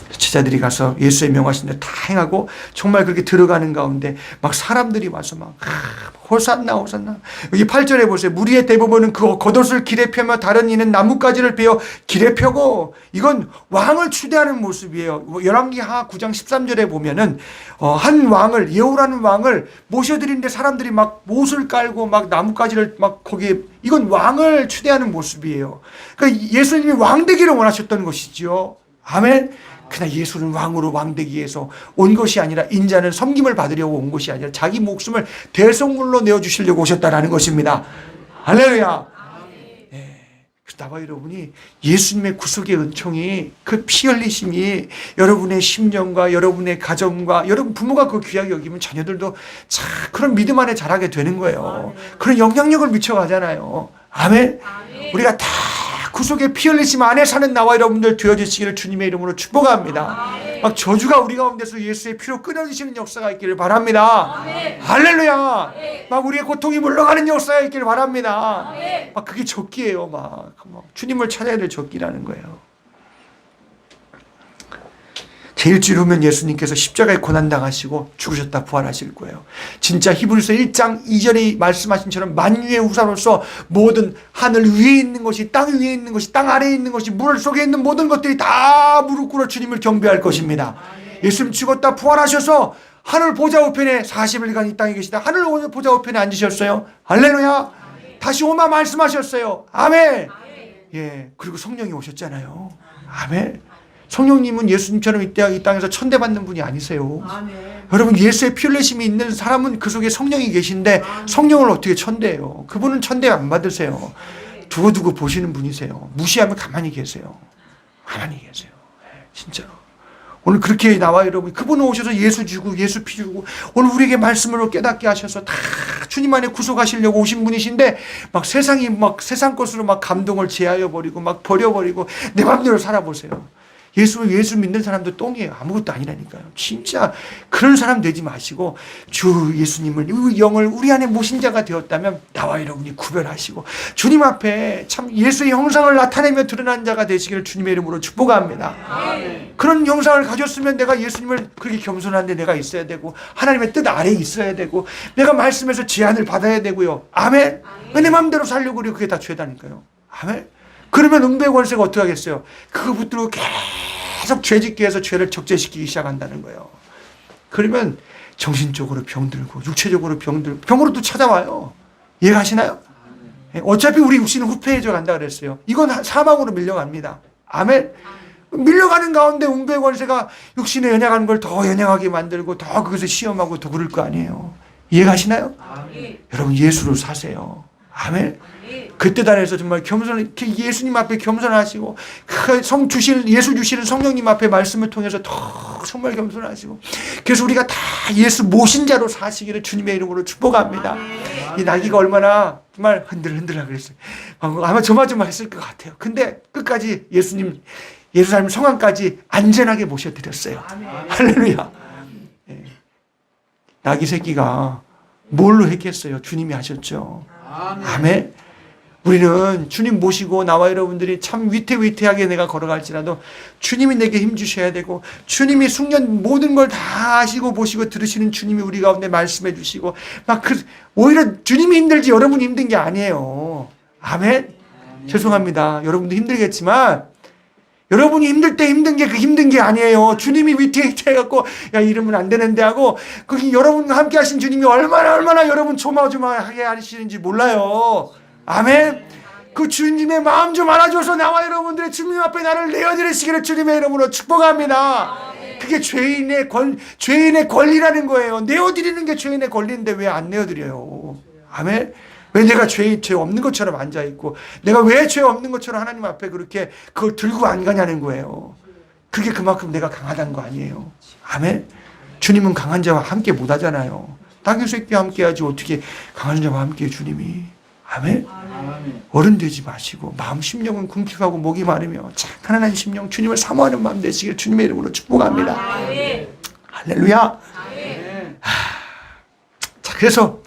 제자들이 가서 예수의 명하신 대로 다 행하고 정말 그렇게 들어가는 가운데 막 사람들이 와서 막 호산나 호산나. 여기 8절에 보세요. 무리의 대부분은 그 겉옷을 길에 펴며 다른 이는 나뭇가지를 베어 길에 펴고, 이건 왕을 추대하는 모습이에요. 열왕기하 9장 13절에 보면은 한 왕을, 예후라는 왕을 모셔드리는데 사람들이 막 못을 깔고 막 나뭇가지를 막 거기에, 이건 왕을 추대하는 모습이에요. 그러니까 예수님이 왕 되기를 원하셨던 것이지요. 아멘. 그러나 예수는 왕으로 왕되기 위해서 온 것이 아니라, 인자는 섬김을 받으려고 온 것이 아니라 자기 목숨을 대속물로 내어주시려고 오셨다라는 것입니다. 할렐루야. 네. 나와 여러분이 예수님의 구속의 은총이, 그 피 흘리심이 여러분의 심령과 여러분의 가정과 여러분 부모가 그 귀하게 여기면 자녀들도 참 그런 믿음 안에 자라게 되는 거예요. 그런 영향력을 미쳐가잖아요. 아멘. 우리가 다 구속의 피 흘리심 안에 사는 나와 여러분들 되어주시기를 주님의 이름으로 축복합니다. 막 저주가 우리 가운데서 예수의 피로 끊어지시는 역사가 있기를 바랍니다. 할렐루야. 막 우리의 고통이 물러가는 역사가 있기를 바랍니다. 막 그게 적기예요. 막 주님을 찾아야 될 적기라는 거예요. 제 일주일 후면 예수님께서 십자가에 고난당하시고 죽으셨다 부활하실 거예요. 진짜 히브리서 1장 2절에 말씀하신 처럼 만유의 후사로서 모든 하늘 위에 있는 것이, 땅 위에 있는 것이, 땅 아래에 있는 것이, 물 속에 있는 모든 것들이 다 무릎 꿇어 주님을 경배할 것입니다. 예수님 죽었다 부활하셔서 하늘 보좌 우편에 40일간 이 땅에 계시다 하늘 보좌 우편에 앉으셨어요. 할렐루야. 다시 오마 말씀하셨어요. 아멘. 예, 그리고 성령이 오셨잖아요. 아멘. 성령님은 예수님처럼 이 땅에서 천대받는 분이 아니세요. 아멘. 여러분, 예수의 피 흘리심이 있는 사람은 그 속에 성령이 계신데, 성령을 어떻게 천대해요? 그분은 천대 안 받으세요. 두고두고 보시는 분이세요. 무시하면 가만히 계세요. 가만히 계세요. 진짜로. 오늘 그렇게 나와 여러분, 그분은 오셔서 예수 주고 예수 피 주고 오늘 우리에게 말씀으로 깨닫게 하셔서 다 주님 안에 구속하시려고 오신 분이신데, 막 세상이 막 세상 것으로 막 감동을 제하여 버리고 막 버려버리고 내 맘대로 살아보세요. 예수 믿는 사람도 똥이에요. 아무것도 아니라니까요. 진짜 그런 사람 되지 마시고, 주 예수님을, 영을 우리 안에 모신 자가 되었다면 나와 여러분이 구별하시고 주님 앞에 참 예수의 형상을 나타내며 드러난 자가 되시기를 주님의 이름으로 축복합니다. 아멘. 그런 형상을 가졌으면 내가 예수님을 그렇게 겸손한데 내가 있어야 되고, 하나님의 뜻 아래에 있어야 되고, 내가 말씀에서 제한을 받아야 되고요. 아멘. 내 마음대로 살려고 그래요. 그게 다 죄다니까요. 아멘. 그러면 응배 권세가 어떻게 하겠어요? 그거 붙들고 계속 죄짓기 위해서 죄를 적재시키기 시작한다는 거예요. 그러면 정신적으로 병들고 육체적으로 병들고 병으로 또 찾아와요. 이해가시나요? 어차피 우리 육신은 후패해져 간다 그랬어요. 이건 사망으로 밀려갑니다. 아멘. 밀려가는 가운데 응배 권세가 육신에 연약한 걸 더 연약하게 만들고 더 그것을 시험하고 더 그럴 거 아니에요. 이해가시나요? 여러분, 예수로 사세요. 아멘. 그때 단에서 정말 예수님 앞에 겸손하시고, 예수 주시는 성령님 앞에 말씀을 통해서 더 정말 겸손하시고, 그래서 우리가 다 예수 모신 자로 사시기를 주님의 이름으로 축복합니다. 이 나귀가 얼마나 정말 흔들흔들하 그랬어요. 아마 조마조마했을 것 같아요. 근데 끝까지 예루살렘 성안까지 안전하게 모셔드렸어요. 할렐루야. 나귀 새끼가 뭘로 했겠어요? 주님이 하셨죠. 아멘. 우리는 주님 모시고 나와 여러분들이 참 위태위태하게 내가 걸어갈지라도 주님이 내게 힘 주셔야 되고, 주님이 숙련 모든 걸 다 아시고 보시고 들으시는 주님이 우리 가운데 말씀해 주시고, 오히려 주님이 힘들지 여러분이 힘든 게 아니에요. 아멘. 죄송합니다. 여러분도 힘들겠지만 여러분이 힘들 때 힘든 게 그 힘든 게 아니에요. 주님이 위태위태해갖고 야 이러면 안 되는데 하고, 거기 여러분과 함께 하신 주님이 얼마나 여러분 조마조마하게 하시는지 몰라요. 아멘. 그 주님의 마음 좀 알아줘서 나와 여러분들의 주님 앞에 나를 내어드리시기를 주님의 이름으로 축복합니다. 그게 죄인의 권리라는 거예요. 내어드리는 게 죄인의 권리인데 왜 안 내어드려요? 아멘. 왜 내가 죄 없는 것처럼 앉아있고, 내가 왜 죄 없는 것처럼 하나님 앞에 그렇게 그걸 들고 안 가냐는 거예요. 그게 그만큼 내가 강하다는 거 아니에요. 아멘. 주님은 강한 자와 함께 못 하잖아요. 나귀 새끼와 함께 하지 어떻게 강한 자와 함께 해, 주님이. 아멘. 어른 되지 마시고 마음 심령은 궁핍하고 목이 마르며 착한 하나님 심령 주님을 사모하는 마음 되시길 주님의 이름으로 축복합니다. 할렐루야. 자, 그래서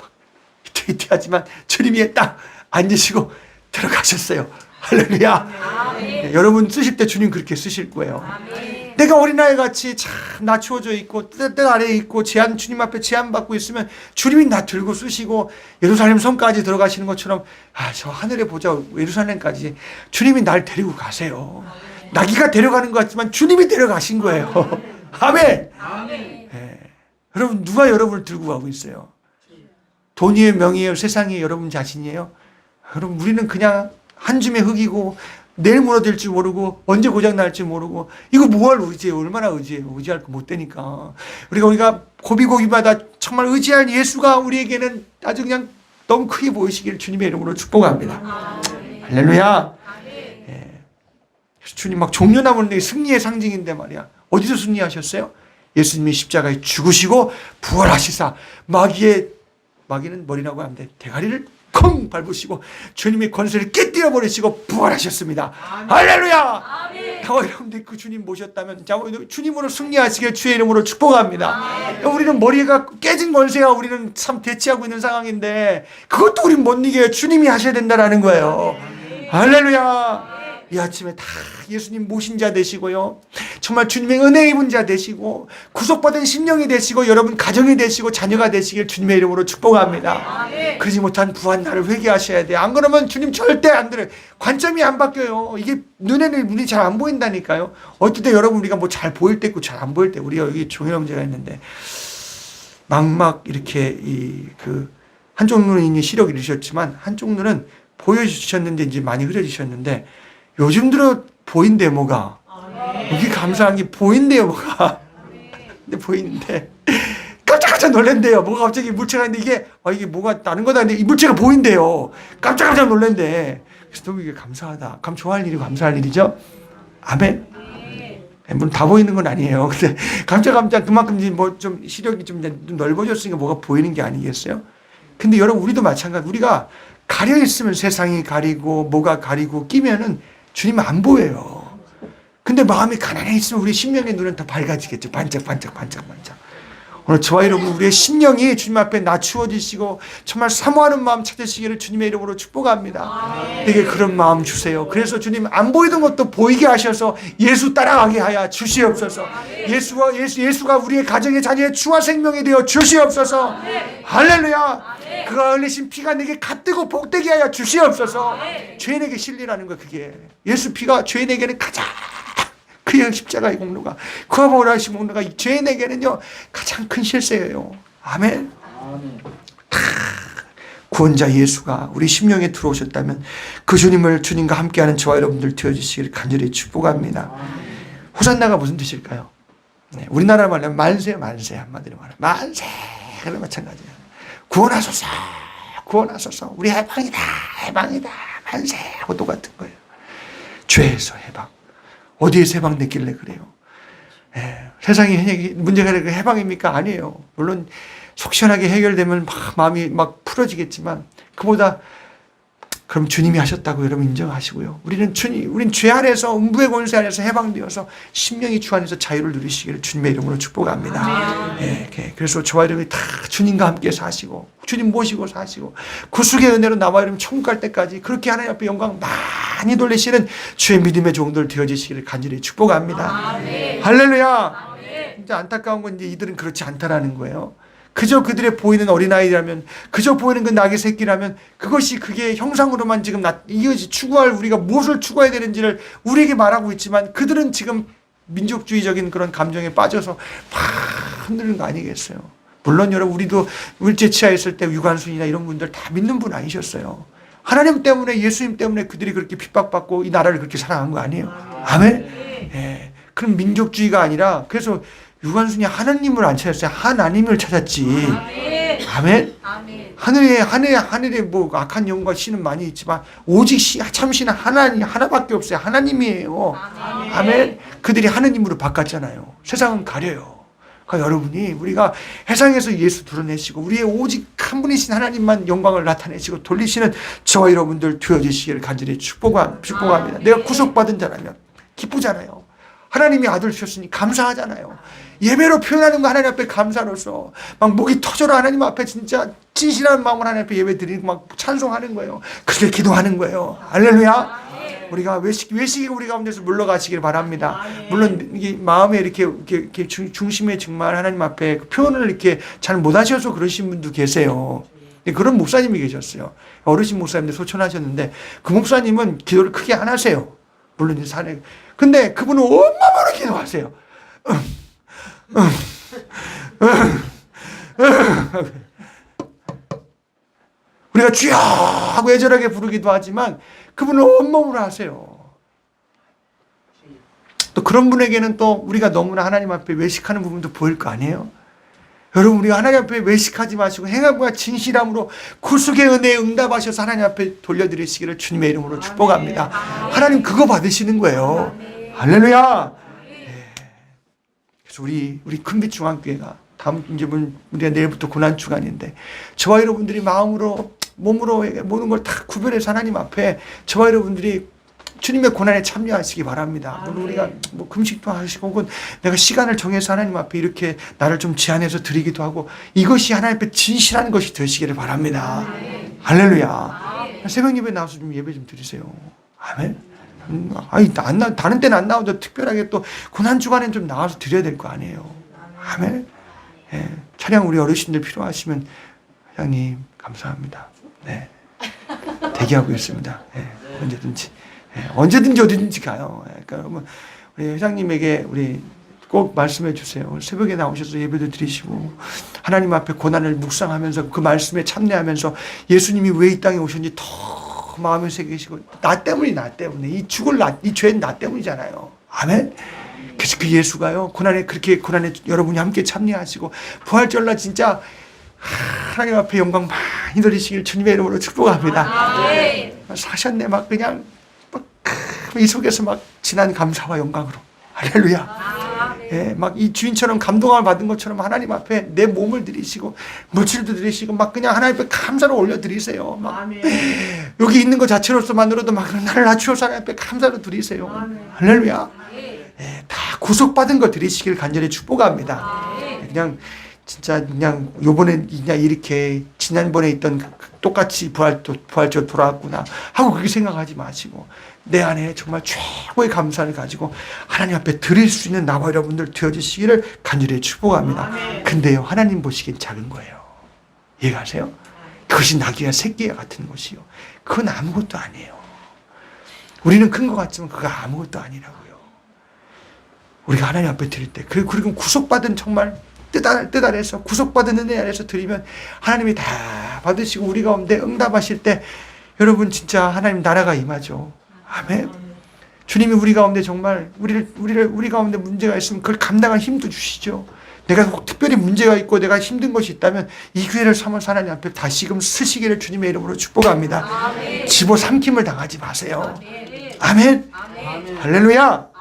이때하지만 주님이 딱 앉으시고 들어가셨어요. 할렐루야. 네, 여러분 쓰실 때 주님 그렇게 쓰실 거예요. 내가 어린아이 같이 참 낮추어져 있고 뜻 아래에 있고 주님 앞에 제한받고 있으면 주님이 나 들고 쓰시고 예루살렘 성까지 들어가시는 것처럼 저 하늘에 보자 예루살렘까지 주님이 날 데리고 가세요. 나귀가 데려가는 것 같지만 주님이 데려가신 거예요. 아멘. 네. 여러분 누가 여러분을 들고 가고 있어요? 돈이에요, 명예예요, 세상이에요, 여러분 자신이에요? 여러분 우리는 그냥 한 줌의 흙이고 내일 무너질지 모르고 언제 고장 날지 모르고 이거 뭘 의지해요? 얼마나 의지해요? 의지할 거 못 되니까 우리가 고비고비마다 정말 의지할 예수가 우리에게는 아주 그냥 너무 크게 보이시길 주님의 이름으로 축복합니다. 할렐루야. 예. 주님 막 종려 나무는 게 승리의 상징인데 말이야. 어디서 승리하셨어요? 예수님이 십자가에 죽으시고 부활하시사 마귀는 머리라고 하는데 대가리를 콩 밟으시고 주님의 권세를 깨뜨려 버리시고 부활하셨습니다. 할렐루야. 여러분들 그 주님 모셨다면 주님으로 승리하시길 주의 이름으로 축복합니다. 우리는 머리가 깨진 권세가 우리는 참 대치하고 있는 상황인데 그것도 우리는 못 이겨요. 주님이 하셔야 된다라는 거예요. 할렐루야. 이 아침에 다 예수님 모신 자 되시고요. 정말 주님의 은혜 입은 자 되시고 구속받은 심령이 되시고 여러분 가정이 되시고 자녀가 되시길 주님의 이름으로 축복합니다. 그러지 못한 부한 나를 회개하셔야 돼요. 안 그러면 주님 절대 안 들어요. 관점이 안 바뀌어요. 이게 눈이 잘 안 보인다니까요. 어떨 때 여러분 우리가 뭐 잘 보일 때 있고 잘 안 보일 때 우리가 여기 종현 형제가 있는데 막 이렇게 한쪽 눈은 이미 시력을 잃으셨지만 한쪽 눈은 보여주셨는데 이제 많이 흐려지셨는데 요즘 들어 보인대요, 뭐가. 여기 감사한 게 보인대요, 뭐가. 근데 보이는데 깜짝깜짝 놀란대요. 뭐가 갑자기 물체가 있는데 이게 뭐가 다른 거다 근데 이 물체가 보인대요. 깜짝깜짝 놀란대. 그래서 너무 이게 감사하다. 좋아할 일이고 감사할 일이죠. 아멘. 물론 다 보이는 건 아니에요. 근데 깜짝깜짝 그만큼 뭐 좀 시력이 좀 넓어졌으니까 뭐가 보이는 게 아니겠어요? 근데 여러분 우리도 마찬가지. 우리가 가려 있으면 세상이 가리고 뭐가 가리고 끼면은 주님 안 보여요. 근데 마음이 가난해 있으면 우리 심령의 눈은 더 밝아지겠죠. 반짝반짝. 오늘 저와 여러분 우리의 심령이 주님 앞에 낮추어지시고 정말 사모하는 마음 찾으시기를 주님의 이름으로 축복합니다. 내게 그런 마음 주세요. 그래서 주님 안 보이던 것도 보이게 하셔서 예수 따라가게 하여 주시옵소서. 예수가 우리의 가정의 자녀의 주와 생명이 되어 주시옵소서. 할렐루야. 그가 흘리신 피가 내게 갓뜨고 복되게 하여 주시옵소서. 죄인에게 실리라는 거 그게 예수 피가 죄인에게는 가장 그의 십자가의 공로가 그와 보라신 공로가 죄인에게는요 가장 큰 실세예요. 아멘. 구원자 예수가 우리 심령에 들어오셨다면 그 주님과 함께하는 저와 여러분들 되어주시기를 간절히 축복합니다. 호산나가 무슨 뜻일까요? 네, 우리나라 말로 만세 한마디로 말하면 만세. 그런 마찬가지예요. 구원하소서 우리 해방이다 만세 하고 똑같은 거예요. 죄에서 해방. 어디에서 해방됐길래 그래요? 세상이 문제가 해방입니까? 아니에요. 물론 속 시원하게 해결되면 마음이 풀어지겠지만 그보다 그럼 주님이 하셨다고 여러분 인정하시고요. 우린 죄 안에서 음부의 권세 안에서 해방되어서 심령이 주 안에서 자유를 누리시기를 주님의 이름으로 축복합니다. 그래서 저와 여러분이 다 주님과 함께 사시고 주님 모시고 사시고 구속의 은혜로 나와 여러분 천국 갈 때까지 그렇게 하나님 앞에 영광 많이 돌리시는 주의 믿음의 종들 되어지시기를 간절히 축복합니다. 할렐루야. 진짜 안타까운 건 이제 이들은 그렇지 않다라는 거예요. 그저 그들의 보이는 어린아이라면 그저 보이는 그 낙의 새끼라면 그게 형상으로만 지금 이것이 추구할 우리가 무엇을 추구해야 되는지를 우리에게 말하고 있지만 그들은 지금 민족주의적인 그런 감정에 빠져서 막 흔드는 거 아니겠어요? 물론 여러분 우리도 일제치하했을 때 유관순이나 이런 분들 다 믿는 분 아니셨어요. 하나님 때문에 예수님 때문에 그들이 그렇게 핍박받고 이 나라를 그렇게 사랑한 거 아니에요? 아멘? 그럼 민족주의가 아니라 그래서 유관순이 하나님을 안 찾았어요. 하나님을 찾았지. 아멘. 하늘에 뭐 악한 영과 신은 많이 있지만 오직 참신은 하나밖에 없어요. 하나님이에요. 아멘. 그들이 하나님으로 바꿨잖아요. 세상은 가려요. 그러니까 여러분이 우리가 세상에서 예수 드러내시고 우리의 오직 한 분이신 하나님만 영광을 나타내시고 돌리시는 저와 여러분들 되어주시기를 간절히 축복합니다. 내가 구속받은 자라면 기쁘잖아요. 하나님이 아들 주셨으니 감사하잖아요. 예배로 표현하는 거 하나님 앞에 감사로서 막 목이 터져라 하나님 앞에 진짜 진실한 마음으로 하나님 앞에 예배 드리고 막 찬송하는 거예요. 그렇게 기도하는 거예요. 할렐루야. 우리가 외식이 우리 가운데서 물러가시길 바랍니다. 물론 이게 마음에 이렇게 중심에 정말 하나님 앞에 표현을 이렇게 잘 못하셔서 그러신 분도 계세요. 그런 목사님이 계셨어요. 어르신 목사님들 소천하셨는데 그 목사님은 기도를 크게 안 하세요. 물론 이제 산에. 근데 그분은 온 마음으로 기도하세요. 우리가 주여 하고 애절하게 부르기도 하지만 그분은 온몸으로 하세요. 또 그런 분에게는 또 우리가 너무나 하나님 앞에 외식하는 부분도 보일 거 아니에요? 여러분, 우리가 하나님 앞에 외식하지 마시고 행함과 진실함으로 구속의 은혜에 응답하셔서 하나님 앞에 돌려드리시기를 주님의 이름으로 축복합니다. 하나님 그거 받으시는 거예요. 할렐루야. 그래서 우리 큰빛 중앙교회가 다음 이제 우리가 내일부터 고난 주간인데 저와 여러분들이 마음으로 몸으로 모든 걸 다 구별해서 하나님 앞에 저와 여러분들이 주님의 고난에 참여하시기 바랍니다. 물론 우리가 뭐 금식도 하시고 혹은 내가 시간을 정해서 하나님 앞에 이렇게 나를 좀 제한해서 드리기도 하고 이것이 하나님 앞에 진실한 것이 되시기를 바랍니다. 할렐루야. 새벽 예배 나와서 좀 예배 좀 드리세요. 아멘. 아니 다른 때는 안 나오죠. 특별하게 또 고난 주간엔 좀 나와서 드려야 될 거 아니에요. 아멘. 예, 차량 우리 어르신들 필요하시면 회장님 감사합니다. 네, 대기하고 있습니다. 예, 언제든지. 언제든지 어디든지 가요. 그러니까 우리 회장님에게 우리 꼭 말씀해 주세요. 새벽에 나오셔서 예배도 드리시고 하나님 앞에 고난을 묵상하면서 그 말씀에 참여하면서 예수님이 왜 이 땅에 오셨는지 더 마음에 새기시고 나 때문에 이 죄는 나 때문이잖아요. 아멘. 그래서 그 예수가요 그렇게 고난에 여러분이 함께 참여하시고 부활절날 진짜 하나님 앞에 영광 많이 드리시길 주님의 이름으로 축복합니다. 사셨네 막 그냥 이 속에서 막 지난 감사와 영광으로 할렐루야. 예, 막 이 주인처럼 감동을 받은 것처럼 하나님 앞에 내 몸을 드리시고 물질도 드리시고 막 그냥 하나님 앞에 감사로 올려드리세요. 막 여기 있는 것 자체로서만으로도 막 나를 낮추어서 하나님 앞에 감사로 드리세요. 할렐루야. 예, 다 구속받은 거 드리시길 간절히 축복합니다. 그냥 진짜 그냥 요번에 그냥 이렇게 지난번에 있던 똑같이 부활절 돌아왔구나 하고 그렇게 생각하지 마시고 내 안에 정말 최고의 감사를 가지고 하나님 앞에 드릴 수 있는 나와 여러분들 되어주시기를 간절히 축복합니다. 근데요 하나님 보시기엔 작은 거예요. 이해가세요? 그것이 낙이와 새끼와 같은 것이요 그건 아무것도 아니에요. 우리는 큰 것 같지만 그거 아무것도 아니라고요. 우리가 하나님 앞에 드릴 때 그리고 구속받은 정말 뜻 아래서 구속받은 은혜 아래서 드리면 하나님이 다 받으시고 우리 가운데 응답하실 때 여러분 진짜 하나님 나라가 임하죠. 아멘. 주님이 우리 가운데 정말 우리 가운데 문제가 있으면 그걸 감당할 힘도 주시죠. 내가 꼭 특별히 문제가 있고 내가 힘든 것이 있다면 이 기회를 삼아서 하나님 앞에 다시금 쓰시기를 주님의 이름으로 축복합니다. 아멘. 집어삼킴을 당하지 마세요. 아멘. 아멘. 할렐루야.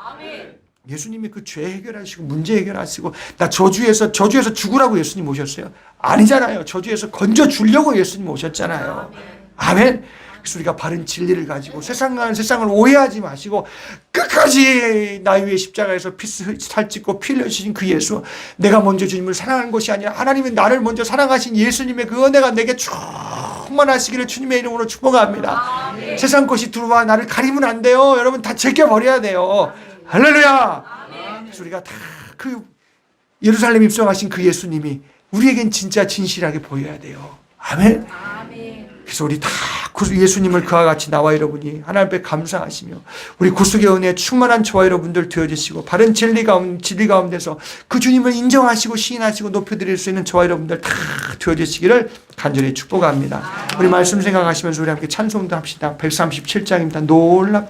예수님이 그 죄 해결하시고 문제 해결하시고 나 저주에서 죽으라고 예수님 오셨어요? 아니잖아요. 저주에서 건져 주려고 예수님 오셨잖아요. 아멘. 그래서 우리가 바른 진리를 가지고 세상을 오해하지 마시고 끝까지 나 위에 십자가에서 살찢고 피 흘려주신 그 예수, 내가 먼저 주님을 사랑하는 것이 아니라 하나님이 나를 먼저 사랑하신 예수님의 그 은혜가 내게 충만하시기를 주님의 이름으로 축복합니다. 아멘. 세상 것이 들어와 나를 가리면 안 돼요. 여러분 다 제껴버려야 돼요. 할렐루야. 그래서 우리가 다 그 예루살렘 입성하신 그 예수님이 우리에겐 진짜 진실하게 보여야 돼요. 아멘. 그래서 우리 다 예수님을 그와 같이 나와 여러분이 하나님 앞에 감사하시며 우리 구속의 은혜에 충만한 저와 여러분들 되어주시고 바른 진리 가운데서 그 주님을 인정하시고 시인하시고 높여드릴 수 있는 저와 여러분들 다 되어주시기를 간절히 축복합니다. 우리 말씀 생각하시면서 우리 함께 찬송도 합시다. 137장입니다. 놀랍